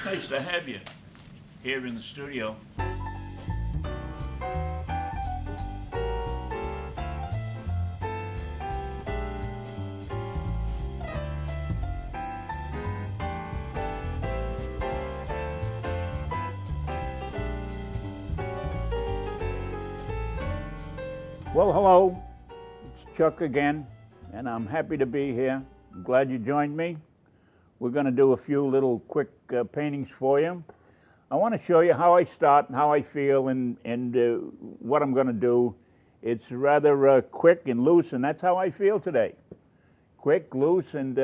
It's nice to have you here in the studio. Well, hello, it's Chuck again, and I'm happy to be here. I'm glad you joined me. We're going to do a few little quick paintings for you. I want to show you how I start and how I feel and what I'm going to do. It's rather quick and loose, and that's how I feel today. Quick, loose, and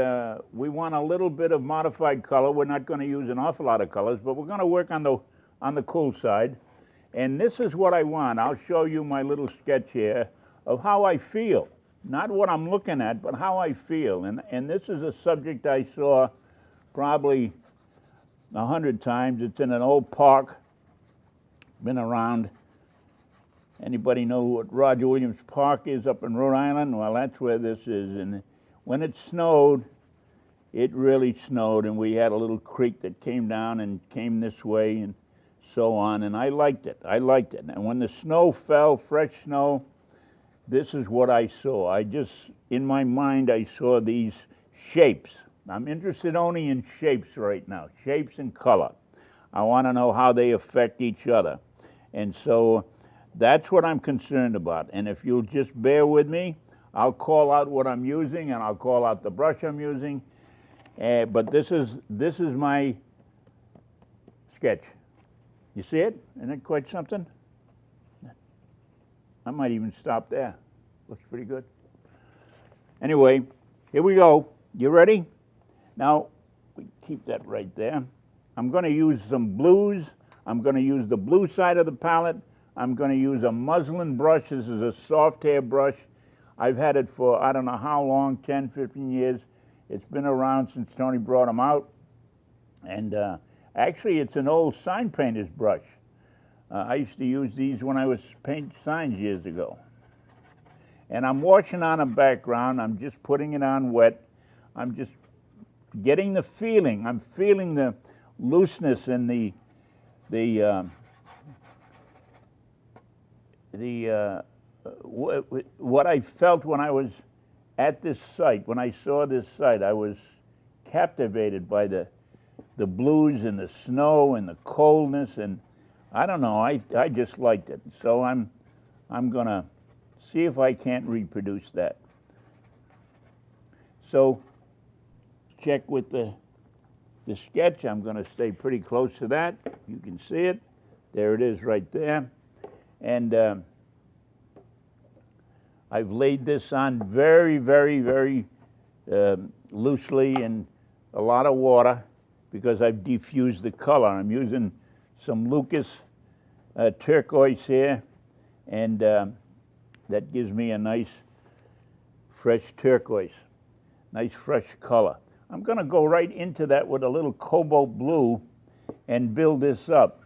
we want a little bit of modified color. We're not going to use an awful lot of colors, but we're going to work on the cool side. And this is what I want. I'll show you my little sketch here of how I feel. Not what I'm looking at, but how I feel. And this is a subject I saw probably 100 times. It's in an old park. Been around. Anybody know what Roger Williams Park is up in Rhode Island? Well, that's where this is. And when it snowed, it really snowed. And we had a little creek that came down and came this way and so on, and I liked it. And when the snow fell, fresh snow, this is what I saw. In my mind, I saw these shapes. I'm interested only in shapes right now, shapes and color. I want to know how they affect each other. And so that's what I'm concerned about. And if you'll just bear with me, I'll call out what I'm using, and I'll call out the brush I'm using. But this is my sketch. You see it? Isn't it quite something? I might even stop there. Looks pretty good. Anyway, here we go. You ready? Now, we keep that right there. I'm going to use some blues. I'm going to use the blue side of the palette. I'm going to use a muslin brush. This is a soft hair brush. I've had it for I don't know how long, 10, 15 years. It's been around since Tony brought them out. And actually, it's an old sign painter's brush. I used to use these when I was painting signs years ago. And I'm washing on a background. I'm just putting it on wet. I'm just getting the feeling. I'm feeling the looseness and what I felt when I was at this site. When I saw this site, I was captivated by the blues and the snow and the coldness, and I don't know, I just liked it. So I'm gonna see if I can't reproduce that. So check with the sketch. I'm gonna stay pretty close to that. You can see it. There it is right there. And I've laid this on very, very, very loosely in a lot of water, because I've diffused the color. I'm using some Lukas turquoise here, and that gives me a nice fresh turquoise, nice fresh color. I'm going to go right into that with a little cobalt blue and build this up.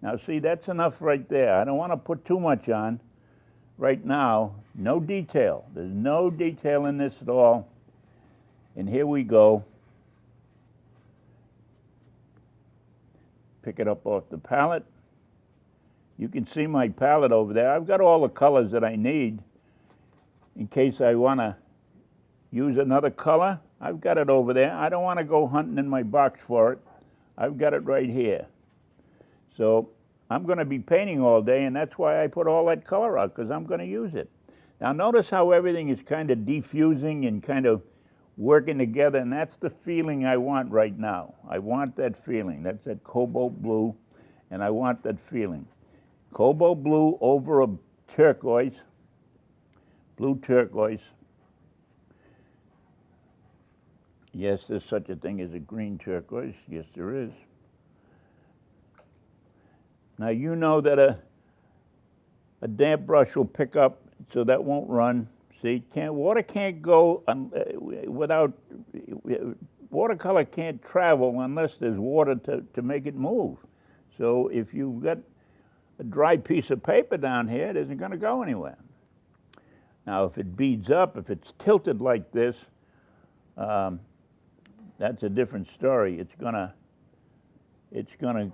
Now see, that's enough right there. I don't want to put too much on right now. No detail. There's no detail in this at all. And here we go. Pick it up off the palette. You can see my palette over there. I've got all the colors that I need. In case I want to use another color, I've got it over there. I don't want to go hunting in my box for it. I've got it right here. So I'm going to be painting all day, and that's why I put all that color out, because I'm going to use it. Now notice how everything is kind of diffusing and kind of working together, and that's the feeling I want right now. I want that feeling. That's that cobalt blue, and I want that feeling. Cobalt blue over a turquoise, blue turquoise. Yes, there's such a thing as a green turquoise. Yes, there is. Now you know that a damp brush will pick up, so that won't run. See, water can't go without, watercolor can't travel unless there's water to make it move. So if you've got a dry piece of paper down here, it isn't going to go anywhere. Now, if it beads up, if it's tilted like this, that's a different story. It's going to it's gonna,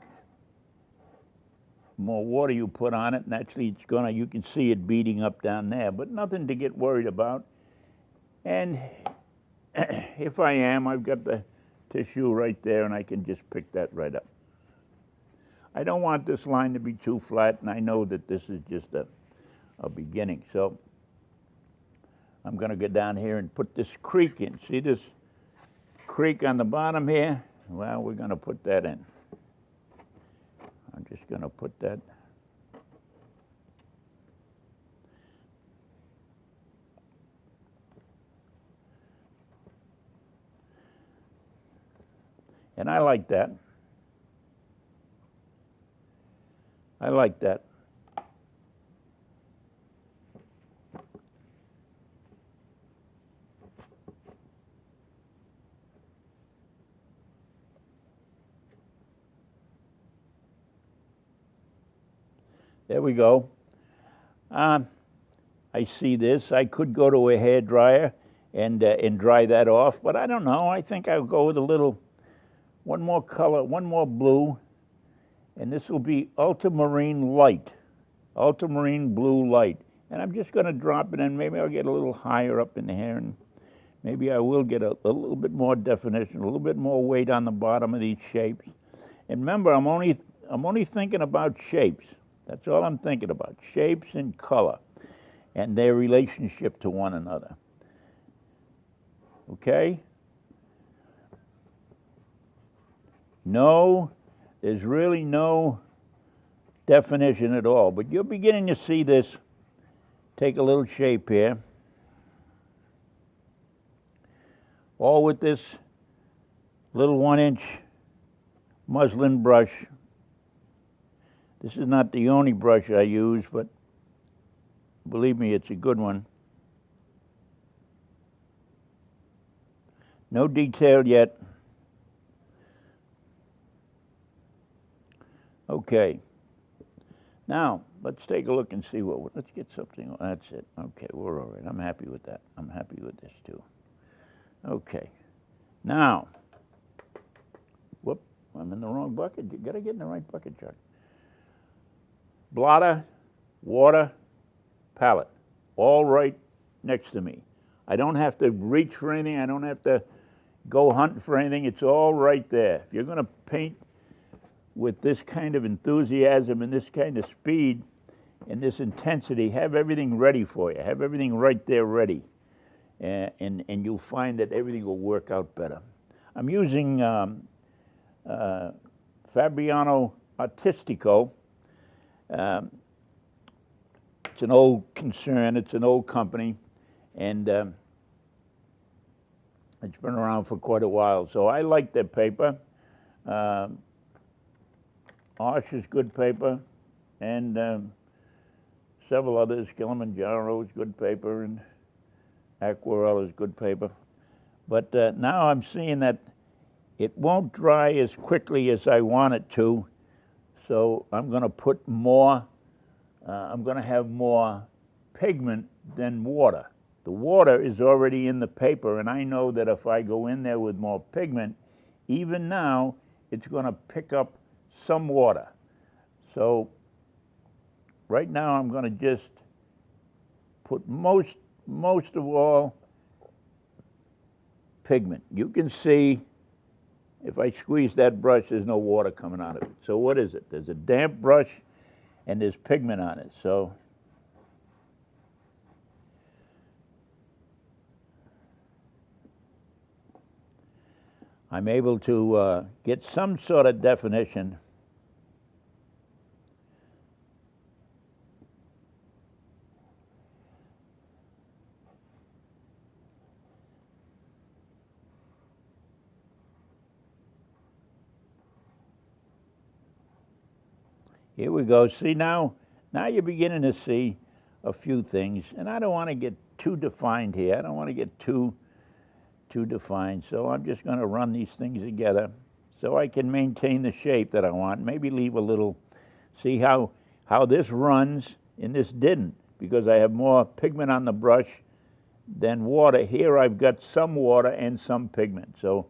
more water you put on it, and actually it's gonna, you can see it beating up down there, but nothing to get worried about. And if I am, I've got the tissue right there, and I can just pick that right up. I don't want this line to be too flat, and I know that this is just a beginning. So I'm going to go down here and put this creek in. See this creek on the bottom here? Well, we're going to put that in. I'm just going to put that. And I like that. I like that. There we go. I see this. I could go to a hair dryer and dry that off, but I don't know. I think I'll go with a little, one more color, one more blue, and this will be ultramarine light, ultramarine blue light. And I'm just going to drop it in. Maybe I'll get a little higher up in here, and maybe I will get a little bit more definition, a little bit more weight on the bottom of these shapes. And remember, I'm only thinking about shapes. That's all I'm thinking about, shapes and color and their relationship to one another. Okay? No, there's really no definition at all, but you're beginning to see this take a little shape here. All with this little 1-inch muslin brush. This is not the only brush I use, but believe me, it's a good one. No detail yet. Okay. Now, let's take a look and see let's get something. That's it. Okay, we're all right. I'm happy with that. I'm happy with this too. Okay. Now, whoop, I'm in the wrong bucket. You gotta get in the right bucket, Chuck. Blotter, water, palette, all right next to me. I don't have to reach for anything. I don't have to go hunting for anything. It's all right there. If you're going to paint with this kind of enthusiasm and this kind of speed and this intensity, have everything ready for you. Have everything right there ready. And you'll find that everything will work out better. I'm using Fabriano Artistico. It's an old concern, it's an old company, and it's been around for quite a while. So I like their paper. Arch is good paper, and several others. Kilimanjaro is good paper, and Aquarel is good paper. But now I'm seeing that it won't dry as quickly as I want it to, so I'm going to put more, I'm going to have more pigment than water. The water is already in the paper, and I know that if I go in there with more pigment, even now, it's going to pick up some water. So right now I'm going to just put most of all pigment. You can see if I squeeze that brush, there's no water coming out of it. So what is it? There's a damp brush and there's pigment on it. So I'm able to get some sort of definition. Here we go. See, now you're beginning to see a few things, and I don't want to get too defined here. I don't want to get too defined, so I'm just going to run these things together so I can maintain the shape that I want. Maybe leave a little, see how this runs and this didn't, because I have more pigment on the brush than water. Here I've got some water and some pigment, so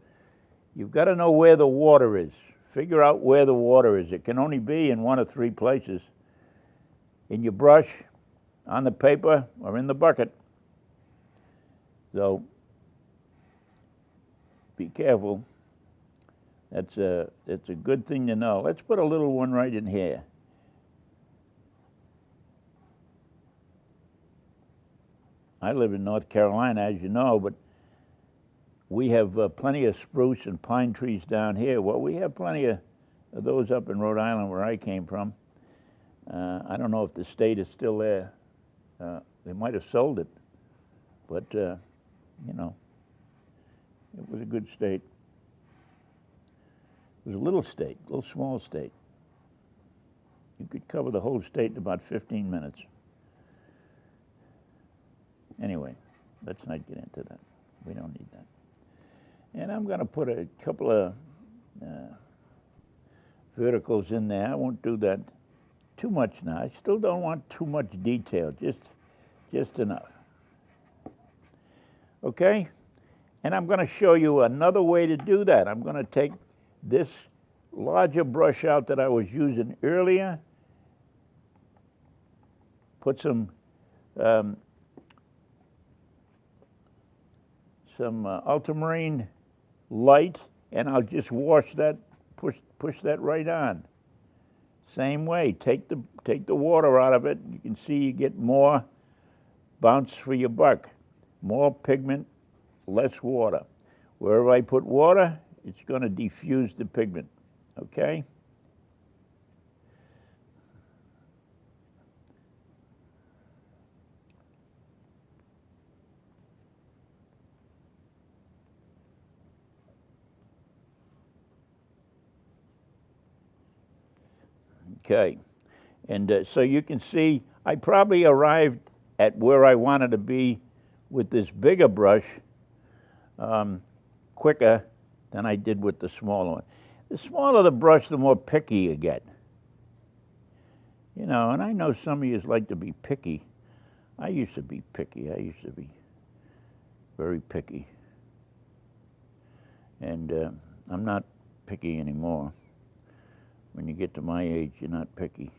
you've got to know where the water is. figure out where the water is. It can only be in one of three places: in your brush, on the paper, or in the bucket. So be careful. That's a good thing to know. Let's put a little one right in here. I live in North Carolina, as you know, but we have plenty of spruce and pine trees down here. Well, we have plenty of those up in Rhode Island where I came from. I don't know if the state is still there. They might have sold it, but you know, it was a good state. It was a little state, a little small state. You could cover the whole state in about 15 minutes. Anyway, let's not get into that. We don't need that. And I'm going to put a couple of verticals in there. I won't do that too much now. I still don't want too much detail, just enough. Okay? And I'm going to show you another way to do that. I'm going to take this larger brush out that I was using earlier, put some ultramarine light, and I'll just wash that, push that right on. Same way, take the water out of it. You can see you get more bounce for your buck. More pigment, less water. Wherever I put water, it's going to diffuse the pigment, okay? Okay, and so you can see I probably arrived at where I wanted to be with this bigger brush quicker than I did with the smaller one. The smaller the brush, the more picky you get. You know, and I know some of you like to be picky. I used to be picky. I used to be very picky. And I'm not picky anymore. When you get to my age, you're not picky.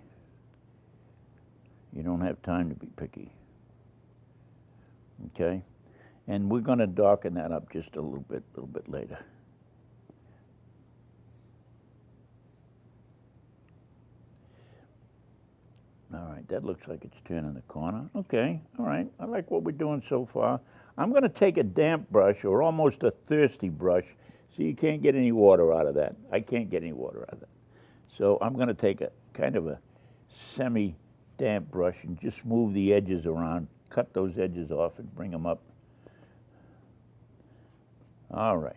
You don't have time to be picky. Okay? And we're going to darken that up just a little bit later. All right, that looks like it's turning the corner. Okay, all right, I like what we're doing so far. I'm going to take a damp brush, or almost a thirsty brush. See, you can't get any water out of that. I can't get any water out of that. So I'm going to take a kind of a semi-damp brush and just move the edges around, cut those edges off and bring them up. All right.